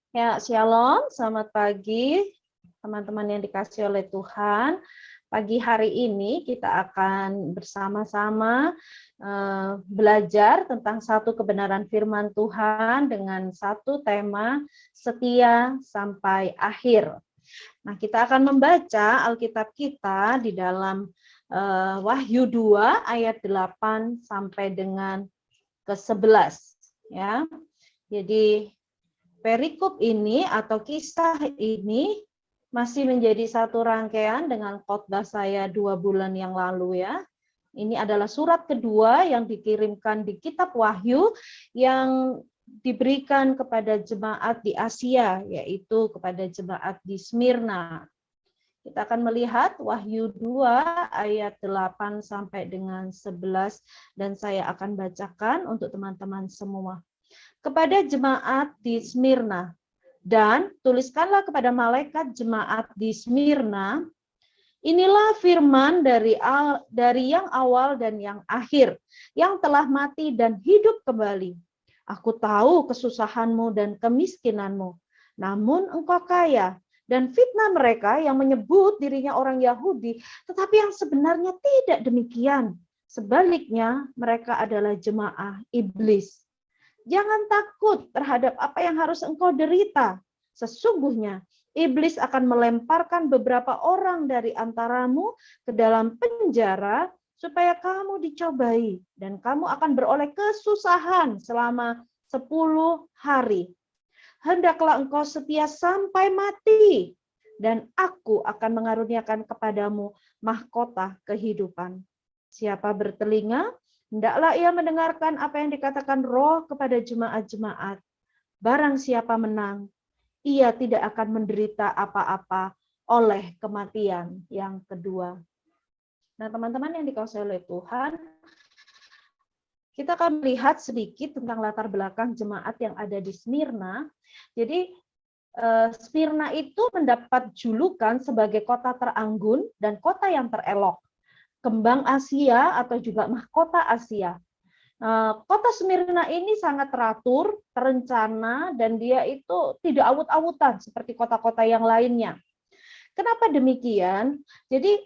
Ya, shalom, selamat pagi teman-teman yang dikasihi oleh Tuhan. Pagi hari ini kita akan bersama-sama belajar tentang satu kebenaran firman Tuhan dengan satu tema setia sampai akhir. Nah, kita akan membaca Alkitab kita di dalam Wahyu 2 ayat 8 sampai dengan ke-11 ya. Jadi perikop ini atau kisah ini masih menjadi satu rangkaian dengan khotbah saya 2 bulan yang lalu ya. Ini adalah surat kedua yang dikirimkan di kitab Wahyu yang diberikan kepada jemaat di Asia, yaitu kepada jemaat di Smyrna. Kita akan melihat Wahyu 2 ayat 8 sampai dengan 11 dan saya akan bacakan untuk teman-teman semua. Kepada jemaat di Smyrna, dan tuliskanlah kepada malaikat jemaat di Smyrna, inilah firman dari yang awal dan yang akhir, yang telah mati dan hidup kembali. Aku tahu kesusahanmu dan kemiskinanmu, namun engkau kaya, dan fitnah mereka yang menyebut dirinya orang Yahudi, tetapi yang sebenarnya tidak demikian. Sebaliknya, mereka adalah jemaah iblis. Jangan takut terhadap apa yang harus engkau derita. Sesungguhnya, iblis akan melemparkan beberapa orang dari antaramu ke dalam penjara supaya kamu dicobai dan kamu akan beroleh kesusahan selama 10 hari. Hendaklah engkau setia sampai mati dan aku akan mengaruniakan kepadamu mahkota kehidupan. Siapa bertelinga, hendaklah ia mendengarkan apa yang dikatakan Roh kepada jemaat-jemaat. Barang siapa menang, ia tidak akan menderita apa-apa oleh kematian yang kedua. Nah, teman-teman yang dikasihi oleh Tuhan, kita akan melihat sedikit tentang latar belakang jemaat yang ada di Smyrna. Jadi, Smyrna itu mendapat julukan sebagai kota teranggun dan kota yang terelok. Kembang Asia atau juga mahkota Asia. Kota Smyrna ini sangat teratur, terencana, dan dia itu tidak awut-awutan seperti kota-kota yang lainnya. Kenapa demikian? Jadi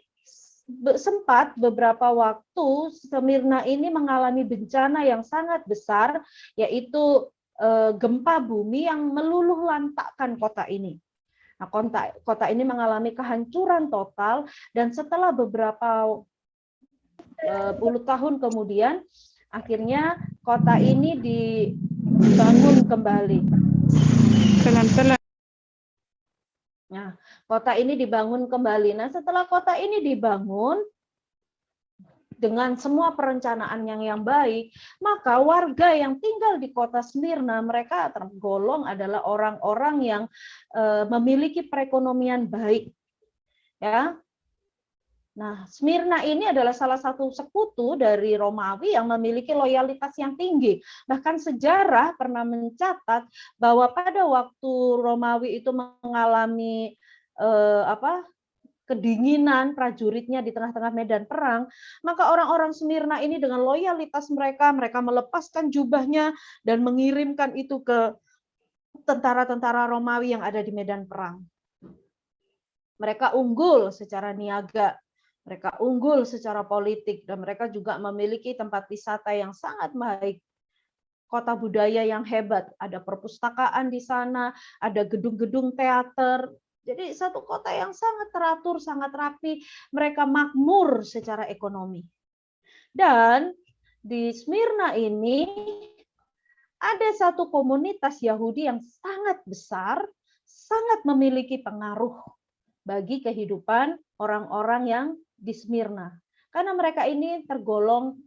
sempat beberapa waktu Smyrna ini mengalami bencana yang sangat besar, yaitu gempa bumi yang meluluh lantakkan kota ini. Nah, kota ini mengalami kehancuran total, dan setelah beberapa puluh tahun kemudian, akhirnya kota ini dibangun kembali. Pelan-pelan. Nah, kota ini dibangun kembali. Nah, setelah kota ini dibangun dengan semua perencanaan yang baik, maka warga yang tinggal di kota Smyrna, mereka tergolong adalah orang-orang yang memiliki perekonomian baik. Ya. Nah, Smyrna ini adalah salah satu sekutu dari Romawi yang memiliki loyalitas yang tinggi. Bahkan sejarah pernah mencatat bahwa pada waktu Romawi itu mengalami kedinginan prajuritnya di tengah-tengah medan perang, maka orang-orang Smyrna ini dengan loyalitas mereka melepaskan jubahnya dan mengirimkan itu ke tentara-tentara Romawi yang ada di medan perang. Mereka unggul secara niaga, mereka unggul secara politik, dan mereka juga memiliki tempat wisata yang sangat baik. Kota budaya yang hebat, ada perpustakaan di sana, ada gedung-gedung teater. Jadi satu kota yang sangat teratur, sangat rapi, mereka makmur secara ekonomi. Dan di Smyrna ini ada satu komunitas Yahudi yang sangat besar, sangat memiliki pengaruh bagi kehidupan orang-orang yang di Smyrna. Karena mereka ini tergolong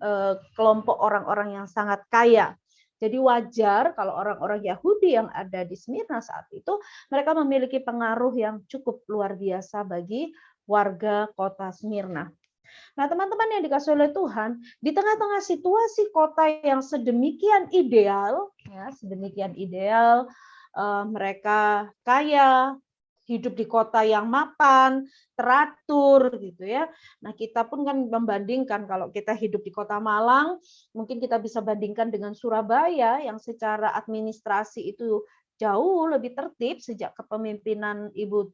kelompok orang-orang yang sangat kaya. Jadi wajar kalau orang-orang Yahudi yang ada di Smyrna saat itu, mereka memiliki pengaruh yang cukup luar biasa bagi warga kota Smyrna. Nah, teman-teman yang dikasihi oleh Tuhan, di tengah-tengah situasi kota yang sedemikian ideal, mereka kaya, hidup di kota yang mapan, teratur gitu ya. Nah, kita pun kan membandingkan kalau kita hidup di Kota Malang, mungkin kita bisa bandingkan dengan Surabaya yang secara administrasi itu jauh lebih tertib sejak kepemimpinan Ibu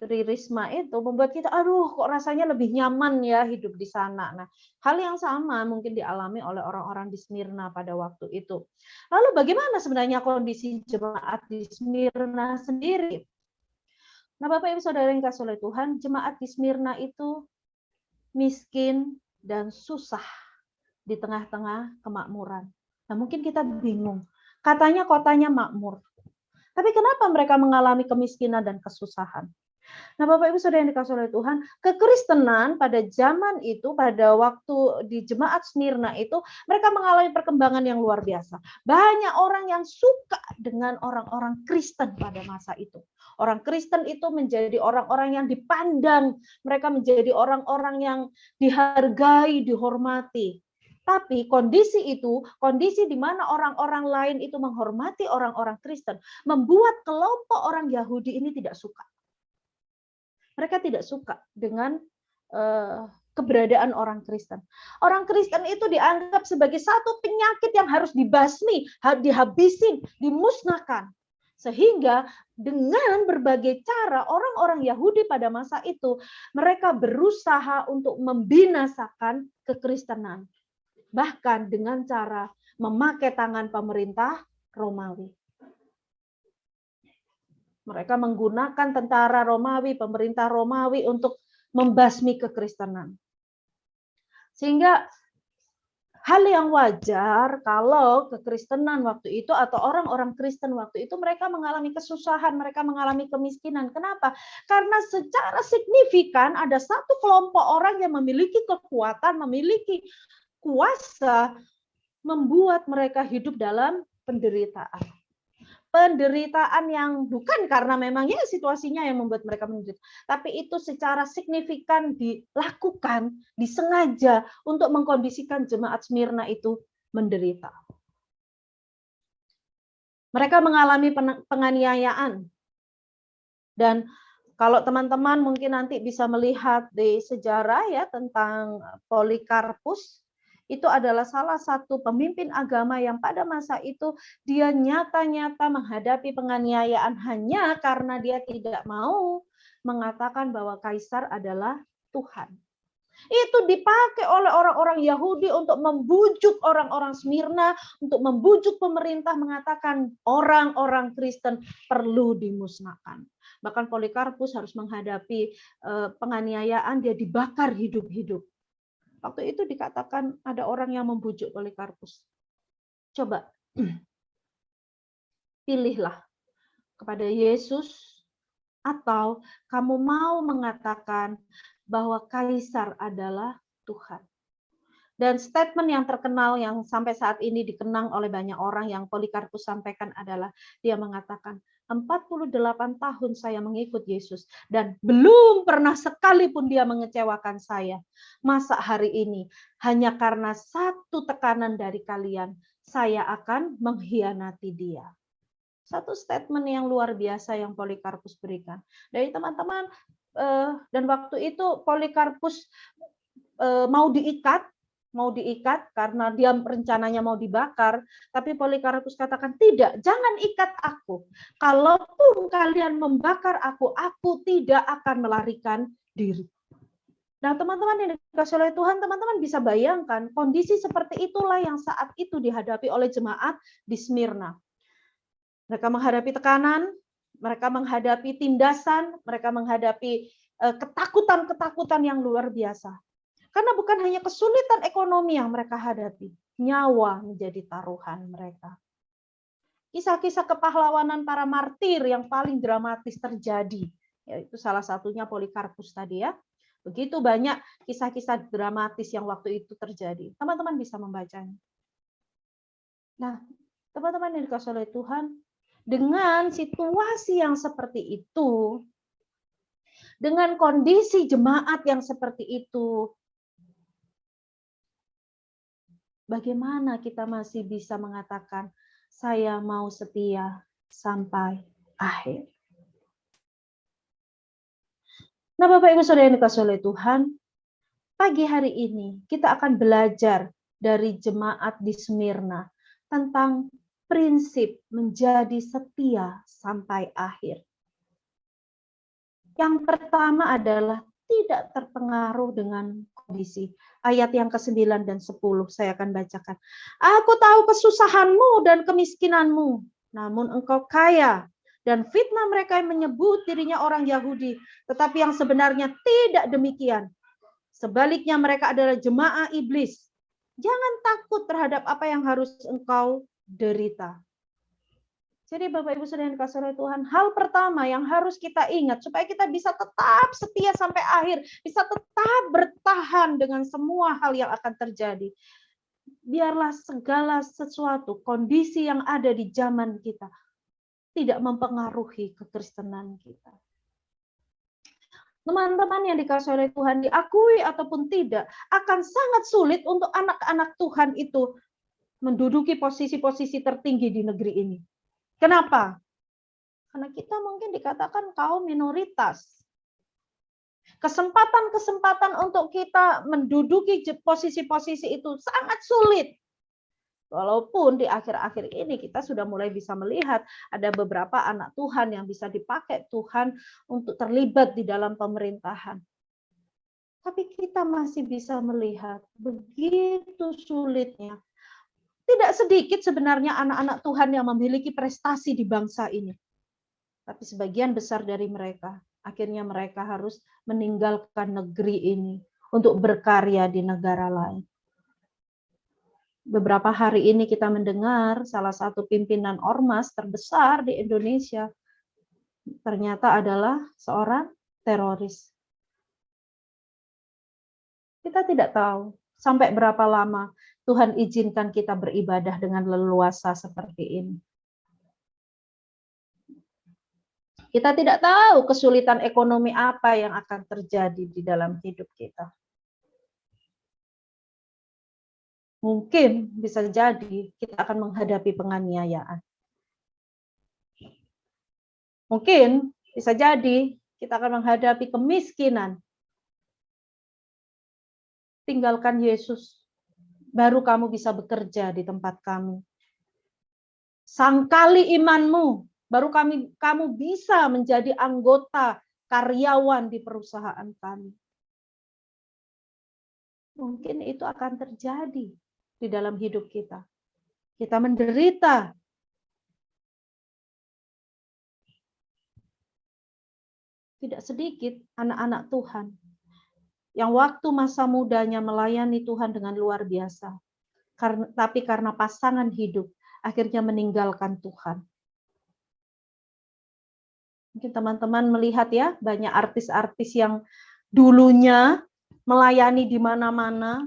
Tri Risma itu membuat kita, aduh kok rasanya lebih nyaman ya hidup di sana. Nah, hal yang sama mungkin dialami oleh orang-orang di Smyrna pada waktu itu. Lalu bagaimana sebenarnya kondisi jemaat di Smyrna sendiri? Nah, Bapak Ibu Saudara yang dikasihi oleh Tuhan, jemaat di Smyrna itu miskin dan susah di tengah-tengah kemakmuran. Nah, mungkin kita bingung. Katanya kotanya makmur. Tapi kenapa mereka mengalami kemiskinan dan kesusahan? Nah, Bapak Ibu Saudara yang dikasihi oleh Tuhan, kekristenan pada zaman itu, pada waktu di jemaat Smyrna itu, mereka mengalami perkembangan yang luar biasa. Banyak orang yang suka dengan orang-orang Kristen pada masa itu. Orang Kristen itu menjadi orang-orang yang dipandang, mereka menjadi orang-orang yang dihargai, dihormati. Tapi kondisi itu, kondisi di mana orang-orang lain itu menghormati orang-orang Kristen, membuat kelompok orang Yahudi ini tidak suka. Mereka tidak suka dengan keberadaan orang Kristen. Orang Kristen itu dianggap sebagai satu penyakit yang harus dibasmi, dihabisin, dimusnahkan. Sehingga dengan berbagai cara orang-orang Yahudi pada masa itu, mereka berusaha untuk membinasakan kekristenan. Bahkan dengan cara memakai tangan pemerintah Romawi. Mereka menggunakan tentara Romawi, pemerintah Romawi untuk membasmi kekristenan. Sehingga hal yang wajar kalau kekristenan waktu itu atau orang-orang Kristen waktu itu mereka mengalami kesusahan, mereka mengalami kemiskinan. Kenapa? Karena secara signifikan ada satu kelompok orang yang memiliki kekuatan, memiliki kuasa membuat mereka hidup dalam penderitaan. Penderitaan yang bukan karena memangnya situasinya yang membuat mereka menderita, tapi itu secara signifikan dilakukan, disengaja untuk mengkondisikan jemaat Smyrna itu menderita. Mereka mengalami penganiayaan. Dan kalau teman-teman mungkin nanti bisa melihat di sejarah ya tentang Polikarpus, itu adalah salah satu pemimpin agama yang pada masa itu dia nyata-nyata menghadapi penganiayaan hanya karena dia tidak mau mengatakan bahwa kaisar adalah Tuhan. Itu dipakai oleh orang-orang Yahudi untuk membujuk orang-orang Smyrna, untuk membujuk pemerintah mengatakan orang-orang Kristen perlu dimusnahkan. Bahkan Polikarpus harus menghadapi penganiayaan, dia dibakar hidup-hidup. Waktu itu dikatakan ada orang yang membujuk Polikarpus. Coba pilihlah kepada Yesus atau kamu mau mengatakan bahwa kaisar adalah Tuhan. Dan statement yang terkenal yang sampai saat ini dikenang oleh banyak orang yang Polikarpus sampaikan adalah dia mengatakan 48 tahun saya mengikut Yesus dan belum pernah sekalipun dia mengecewakan saya. Masa hari ini hanya karena satu tekanan dari kalian saya akan mengkhianati dia. Satu statement yang luar biasa yang Polikarpus berikan. Dari teman-teman dan waktu itu Polikarpus mau diikat karena dia rencananya mau dibakar, tapi Polikarpus katakan tidak, jangan ikat aku. Kalaupun kalian membakar aku tidak akan melarikan diri. Nah, teman-teman yang dikasihi oleh Tuhan, teman-teman bisa bayangkan kondisi seperti itulah yang saat itu dihadapi oleh jemaat di Smyrna. Mereka menghadapi tekanan, mereka menghadapi tindasan, mereka menghadapi ketakutan-ketakutan yang luar biasa. Karena bukan hanya kesulitan ekonomi yang mereka hadapi, nyawa menjadi taruhan mereka. Kisah-kisah kepahlawanan para martir yang paling dramatis terjadi, yaitu salah satunya Polikarpus tadi ya. Begitu banyak kisah-kisah dramatis yang waktu itu terjadi. Teman-teman bisa membacanya. Nah, teman-teman yang dikasihi oleh Tuhan, dengan situasi yang seperti itu, dengan kondisi jemaat yang seperti itu, bagaimana kita masih bisa mengatakan, saya mau setia sampai akhir. Nah, Bapak Ibu Saudara yang dikasihi oleh Tuhan, pagi hari ini kita akan belajar dari jemaat di Smyrna tentang prinsip menjadi setia sampai akhir. Yang pertama adalah tidak terpengaruh dengan kondisi. Ayat yang ke-9 dan 10 saya akan bacakan. Aku tahu kesusahanmu dan kemiskinanmu, namun engkau kaya. Dan fitnah mereka yang menyebut dirinya orang Yahudi, tetapi yang sebenarnya tidak demikian. Sebaliknya mereka adalah jemaah iblis. Jangan takut terhadap apa yang harus engkau derita. Jadi Bapak Ibu Saudara yang dikasihi oleh Tuhan, hal pertama yang harus kita ingat supaya kita bisa tetap setia sampai akhir, bisa tetap bertahan dengan semua hal yang akan terjadi. Biarlah segala sesuatu, kondisi yang ada di zaman kita tidak mempengaruhi kekristenan kita. Teman-teman yang dikasihi oleh Tuhan, diakui ataupun tidak, akan sangat sulit untuk anak-anak Tuhan itu menduduki posisi-posisi tertinggi di negeri ini. Kenapa? Karena kita mungkin dikatakan kaum minoritas. Kesempatan-kesempatan untuk kita menduduki posisi-posisi itu sangat sulit. Walaupun di akhir-akhir ini kita sudah mulai bisa melihat ada beberapa anak Tuhan yang bisa dipakai Tuhan untuk terlibat di dalam pemerintahan. Tapi kita masih bisa melihat begitu sulitnya. Tidak sedikit sebenarnya anak-anak Tuhan yang memiliki prestasi di bangsa ini. Tapi sebagian besar dari mereka, akhirnya mereka harus meninggalkan negeri ini untuk berkarya di negara lain. Beberapa hari ini kita mendengar salah satu pimpinan ormas terbesar di Indonesia ternyata adalah seorang teroris. Kita tidak tahu sampai berapa lama Tuhan izinkan kita beribadah dengan leluasa seperti ini. Kita tidak tahu kesulitan ekonomi apa yang akan terjadi di dalam hidup kita. Mungkin bisa jadi kita akan menghadapi penganiayaan. Mungkin bisa jadi kita akan menghadapi kemiskinan. Tinggalkan Yesus, baru kamu bisa bekerja di tempat kami. Sangkali imanmu, baru kamu bisa menjadi anggota karyawan di perusahaan kami. Mungkin itu akan terjadi di dalam hidup kita. Kita menderita. Tidak sedikit anak-anak Tuhan yang waktu masa mudanya melayani Tuhan dengan luar biasa. Tapi karena pasangan hidup, akhirnya meninggalkan Tuhan. Mungkin teman-teman melihat ya, banyak artis-artis yang dulunya melayani di mana-mana,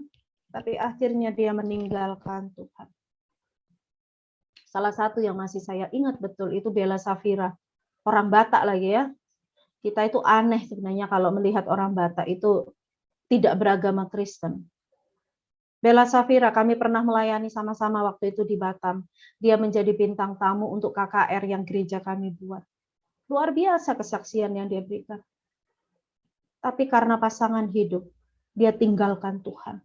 tapi akhirnya dia meninggalkan Tuhan. Salah satu yang masih saya ingat betul itu Bella Safira, orang Batak lagi ya. Kita itu aneh sebenarnya kalau melihat orang Batak itu tidak beragama Kristen. Bella Safira, kami pernah melayani sama-sama waktu itu di Batam. Dia menjadi bintang tamu untuk KKR yang gereja kami buat. Luar biasa kesaksian yang dia berikan. Tapi karena pasangan hidup, dia tinggalkan Tuhan.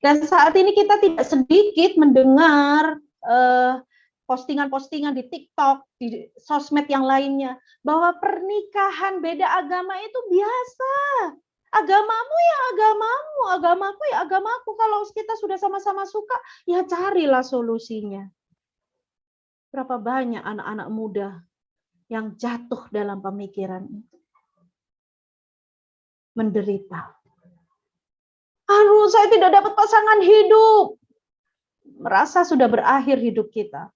Dan saat ini kita tidak sedikit mendengar postingan-postingan di TikTok, di sosmed yang lainnya, bahwa pernikahan beda agama itu biasa. Agamamu ya agamamu, agamaku ya agamaku. Kalau kita sudah sama-sama suka, ya carilah solusinya. Berapa banyak anak-anak muda yang jatuh dalam pemikiran itu. Menderita. Aduh, saya tidak dapat pasangan hidup. Merasa sudah berakhir hidup kita.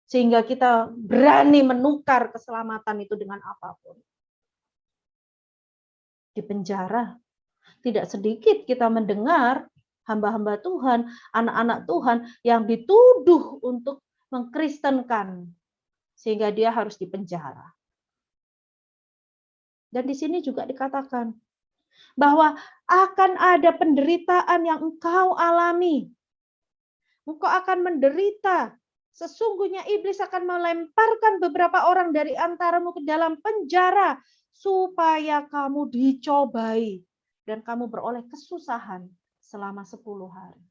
Sehingga kita berani menukar keselamatan itu dengan apapun. Di penjara. Tidak sedikit kita mendengar hamba-hamba Tuhan, anak-anak Tuhan yang dituduh untuk mengkristenkan. Sehingga dia harus dipenjara. Dan di sini juga dikatakan bahwa akan ada penderitaan yang engkau alami. Engkau akan menderita. Sesungguhnya iblis akan melemparkan beberapa orang dari antaramu ke dalam penjara supaya kamu dicobai dan kamu beroleh kesusahan selama 10 hari.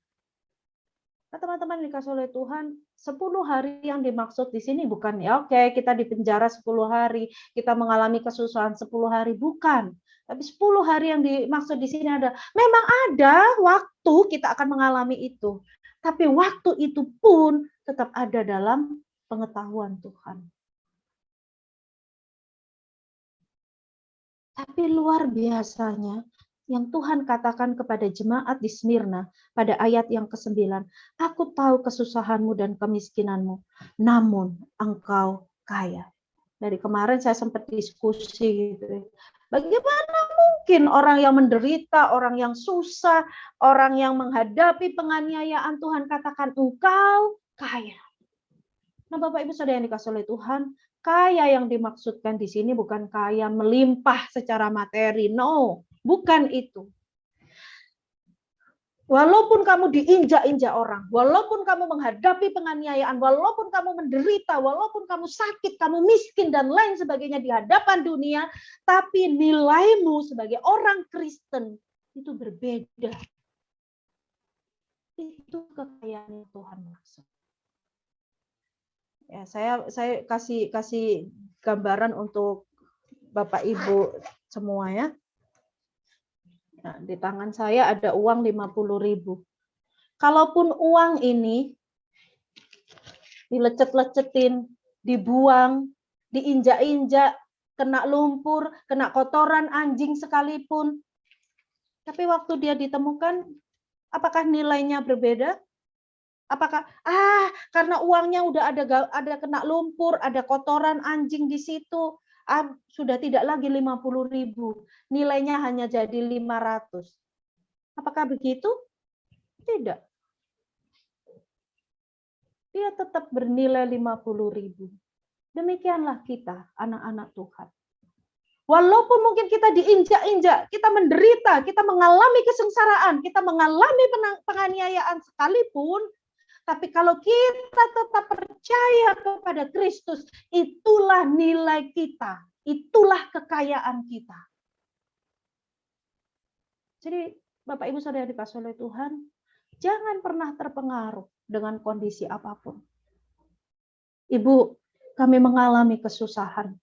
Nah, teman-teman dikasih oleh Tuhan, 10 hari yang dimaksud di sini bukan ya oke kita di penjara 10 hari, kita mengalami kesusahan 10 hari, bukan. Tapi 10 hari yang dimaksud di sini ada, memang ada waktu kita akan mengalami itu. Tapi waktu itu pun tetap ada dalam pengetahuan Tuhan. Tapi luar biasanya, yang Tuhan katakan kepada jemaat di Smyrna pada ayat yang ke-9, aku tahu kesusahanmu dan kemiskinanmu, namun engkau kaya. Dari kemarin saya sempat diskusi gitu. Bagaimana mungkin orang yang menderita, orang yang susah, orang yang menghadapi penganiayaan Tuhan katakan engkau kaya. Nah, Bapak Ibu Saudara yang dikasih oleh Tuhan, kaya yang dimaksudkan di sini bukan kaya melimpah secara materi. No, bukan itu. Walaupun kamu diinjak-injak orang, walaupun kamu menghadapi penganiayaan, walaupun kamu menderita, walaupun kamu sakit, kamu miskin, dan lain sebagainya di hadapan dunia, tapi nilaimu sebagai orang Kristen itu berbeda. Itu kekayaan yang Tuhan maksud. Ya, saya kasih gambaran untuk Bapak Ibu semua ya. Nah, di tangan saya ada uang 50.000. Kalaupun uang ini dilecet-lecetin, dibuang, diinjak-injak, kena lumpur, kena kotoran anjing sekalipun, tapi waktu dia ditemukan, apakah nilainya berbeda? Apakah karena uangnya udah ada kena lumpur, ada kotoran anjing di situ, sudah tidak lagi 50.000, nilainya hanya jadi 500. Apakah begitu? Tidak. Dia tetap bernilai 50.000. Demikianlah kita, anak-anak Tuhan. Walaupun mungkin kita diinjak-injak, kita menderita, kita mengalami kesengsaraan, kita mengalami penganiayaan sekalipun, tapi kalau kita tetap percaya kepada Kristus, itulah nilai kita, itulah kekayaan kita. Jadi Bapak Ibu Saudara dikasih oleh Tuhan, jangan pernah terpengaruh dengan kondisi apapun. Ibu, kami mengalami kesusahan.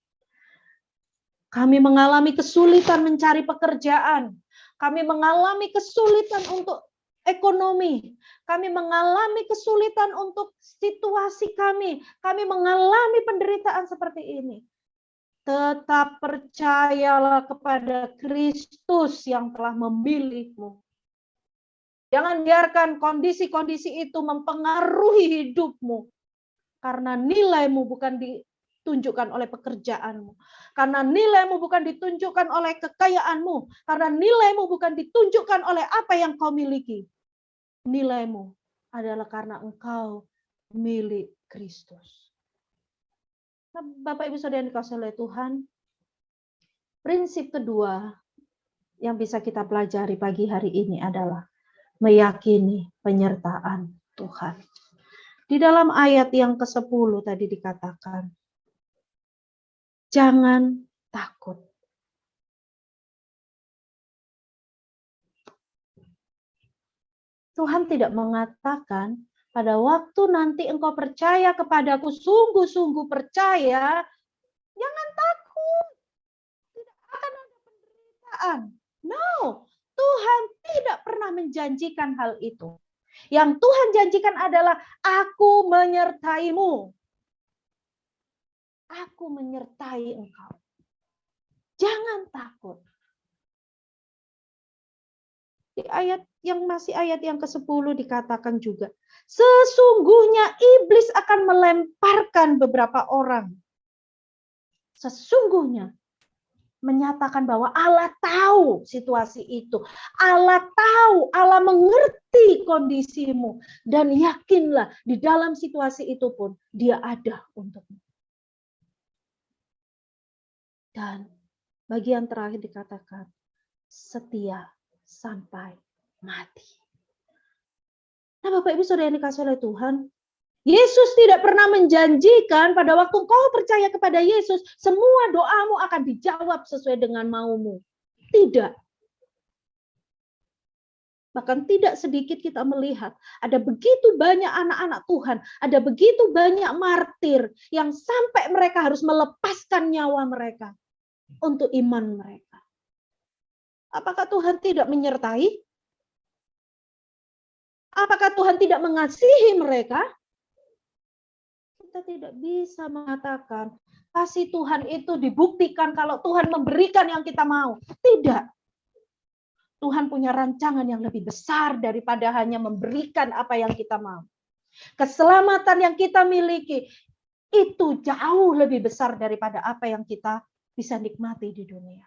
Kami mengalami kesulitan mencari pekerjaan. Kami mengalami kesulitan untuk ekonomi. Kami mengalami kesulitan untuk situasi kami. Kami mengalami penderitaan seperti ini. Tetap percayalah kepada Kristus yang telah memilihmu. Jangan biarkan kondisi-kondisi itu mempengaruhi hidupmu. Karena nilaimu bukan ditunjukkan oleh pekerjaanmu. Karena nilaimu bukan ditunjukkan oleh kekayaanmu. Karena nilaimu bukan ditunjukkan oleh apa yang kau miliki. Nilaimu adalah karena engkau milik Kristus. Nah, Bapak Ibu Saudara yang dikasihi oleh Tuhan, prinsip kedua yang bisa kita pelajari pagi hari ini adalah meyakini penyertaan Tuhan. Di dalam ayat yang ke-10 tadi dikatakan, jangan takut. Tuhan tidak mengatakan pada waktu nanti engkau percaya kepadaku, sungguh-sungguh percaya, jangan takut. Tidak akan ada penderitaan. No, Tuhan tidak pernah menjanjikan hal itu. Yang Tuhan janjikan adalah aku menyertaimu. Aku menyertai engkau. Jangan takut. Di ayat yang ke-10 dikatakan juga, sesungguhnya iblis akan melemparkan beberapa orang. Sesungguhnya menyatakan bahwa Allah tahu situasi itu. Allah tahu, Allah mengerti kondisimu. Dan yakinlah di dalam situasi itu pun dia ada untukmu. Dan bagian terakhir dikatakan, setia sampai mati. Nah, Bapak Ibu Saudara yang dikasihi oleh Tuhan, Yesus tidak pernah menjanjikan pada waktu kau percaya kepada Yesus, semua doamu akan dijawab sesuai dengan maumu. Tidak. Bahkan tidak sedikit kita melihat ada begitu banyak anak-anak Tuhan, ada begitu banyak martir yang sampai mereka harus melepaskan nyawa mereka untuk iman mereka. Apakah Tuhan tidak menyertai? Apakah Tuhan tidak mengasihi mereka? Kita tidak bisa mengatakan kasih Tuhan itu dibuktikan kalau Tuhan memberikan yang kita mau. Tidak. Tuhan punya rancangan yang lebih besar daripada hanya memberikan apa yang kita mau. Keselamatan yang kita miliki itu jauh lebih besar daripada apa yang kita bisa nikmati di dunia.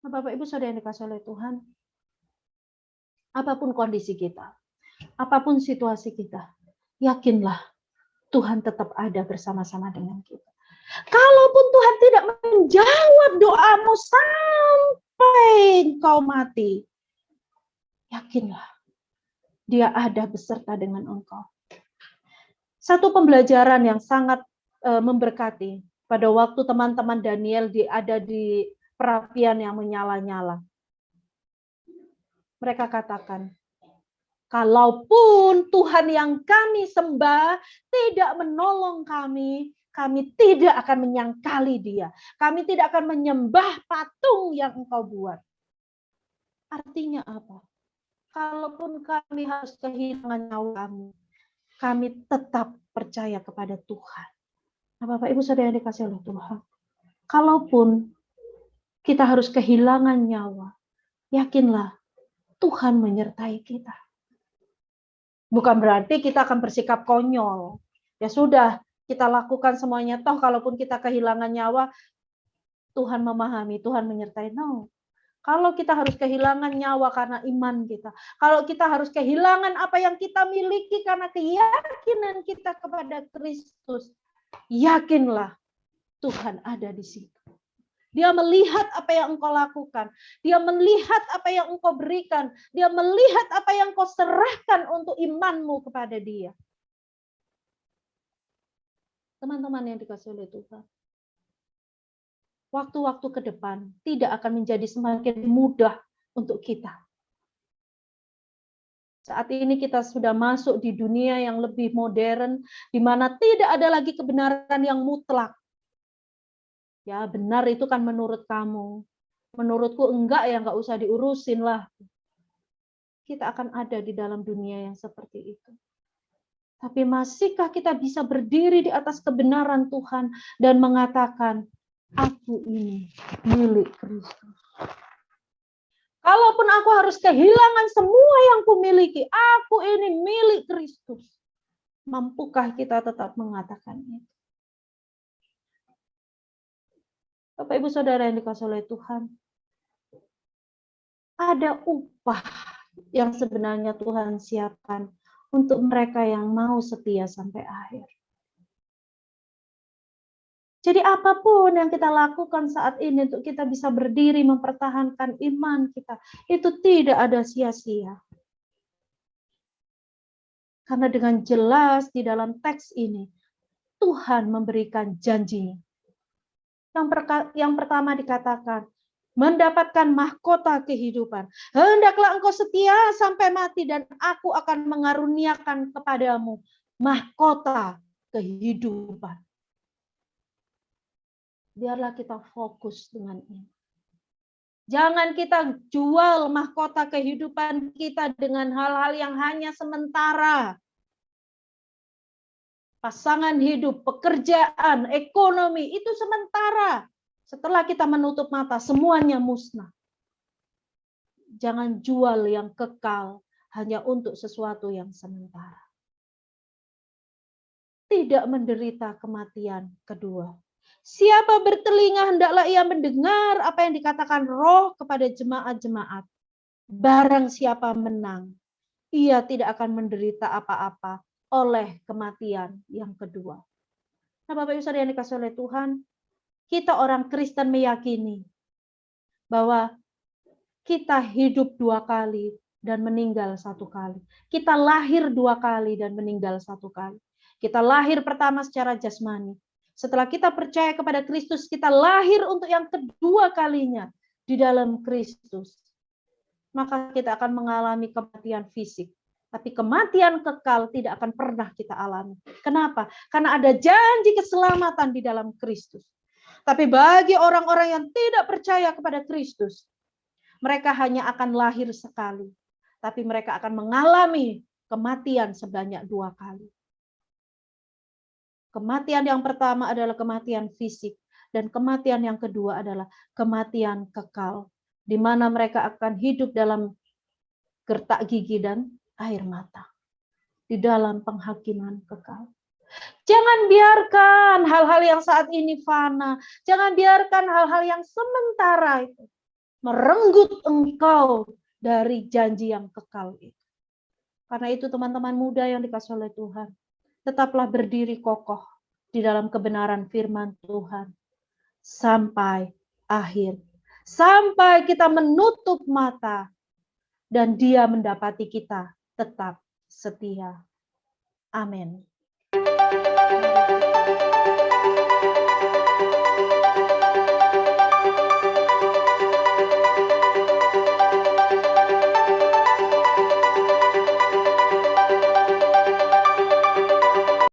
Bapak Ibu Saudara yang dikasihi oleh Tuhan, apapun kondisi kita, apapun situasi kita, yakinlah Tuhan tetap ada bersama-sama dengan kita. Kalaupun Tuhan tidak menjawab doamu sampai engkau mati, yakinlah Dia ada beserta dengan engkau. Satu pembelajaran yang sangat memberkati pada waktu teman-teman Daniel ada di perapian yang menyala-nyala. Mereka katakan, kalaupun Tuhan yang kami sembah tidak menolong kami, kami tidak akan menyangkali Dia. Kami tidak akan menyembah patung yang Engkau buat. Artinya apa? Kalaupun kami harus kehilangan nyawa kami tetap percaya kepada Tuhan. Nah, Bapak Ibu Saudara yang dikasihi oleh Tuhan, kalaupun kita harus kehilangan nyawa, yakinlah Tuhan menyertai kita. Bukan berarti kita akan bersikap konyol. Ya sudah, kita lakukan semuanya. Toh kalaupun kita kehilangan nyawa, Tuhan memahami, Tuhan menyertai. No. Kalau kita harus kehilangan nyawa karena iman kita. Kalau kita harus kehilangan apa yang kita miliki karena keyakinan kita kepada Kristus. Yakinlah Tuhan ada di situ. Dia melihat apa yang engkau lakukan. Dia melihat apa yang engkau berikan. Dia melihat apa yang engkau serahkan untuk imanmu kepada Dia. Teman-teman yang dikasihi oleh Tuhan. Waktu-waktu ke depan tidak akan menjadi semakin mudah untuk kita. Saat ini kita sudah masuk di dunia yang lebih modern, di mana tidak ada lagi kebenaran yang mutlak. Ya, benar itu kan menurut kamu. Menurutku enggak ya, enggak usah diurusin lah. Kita akan ada di dalam dunia yang seperti itu. Tapi masihkah kita bisa berdiri di atas kebenaran Tuhan dan mengatakan, aku ini milik Kristus. Kalaupun aku harus kehilangan semua yang kumiliki, aku ini milik Kristus. Mampukah kita tetap mengatakan itu? Bapak Ibu Saudara yang dikasihi oleh Tuhan, ada upah yang sebenarnya Tuhan siapkan untuk mereka yang mau setia sampai akhir. Jadi apapun yang kita lakukan saat ini untuk kita bisa berdiri mempertahankan iman kita, itu tidak ada sia-sia. Karena dengan jelas di dalam teks ini, Tuhan memberikan janji. Yang pertama dikatakan, mendapatkan mahkota kehidupan. Hendaklah engkau setia sampai mati dan aku akan mengaruniakan kepadamu mahkota kehidupan. Biarlah kita fokus dengan ini. Jangan kita jual mahkota kehidupan kita dengan hal-hal yang hanya sementara. Pasangan hidup, pekerjaan, ekonomi, itu sementara. Setelah kita menutup mata, semuanya musnah. Jangan jual yang kekal hanya untuk sesuatu yang sementara. Tidak menderita kematian kedua. Siapa bertelinga hendaklah ia mendengar apa yang dikatakan Roh kepada jemaat-jemaat. Barang siapa menang, ia tidak akan menderita apa-apa oleh kematian yang kedua. Nah, Bapak Ibu Saudara yang dikasihi oleh Tuhan, kita orang Kristen meyakini bahwa kita hidup 2 kali dan meninggal 1 kali. Kita lahir 2 kali dan meninggal 1 kali. Kita lahir pertama secara jasmani. Setelah kita percaya kepada Kristus, kita lahir untuk yang kedua kalinya di dalam Kristus. maka kita akan mengalami kematian fisik. Tapi kematian kekal tidak akan pernah kita alami. Kenapa? Karena ada janji keselamatan di dalam Kristus. Tapi bagi orang-orang yang tidak percaya kepada Kristus, mereka hanya akan lahir sekali. Tapi mereka akan mengalami kematian sebanyak 2 kali. Kematian yang pertama adalah kematian fisik. Dan kematian yang kedua adalah kematian kekal. Di mana mereka akan hidup dalam gertak gigi dan air mata. Di dalam penghakiman kekal. Jangan biarkan hal-hal yang saat ini fana. Jangan biarkan hal-hal yang sementara itu merenggut engkau dari janji yang kekal itu. Karena itu teman-teman muda yang dikasihi oleh Tuhan, tetaplah berdiri kokoh di dalam kebenaran firman Tuhan sampai akhir. Sampai kita menutup mata dan Dia mendapati kita tetap setia. Amin.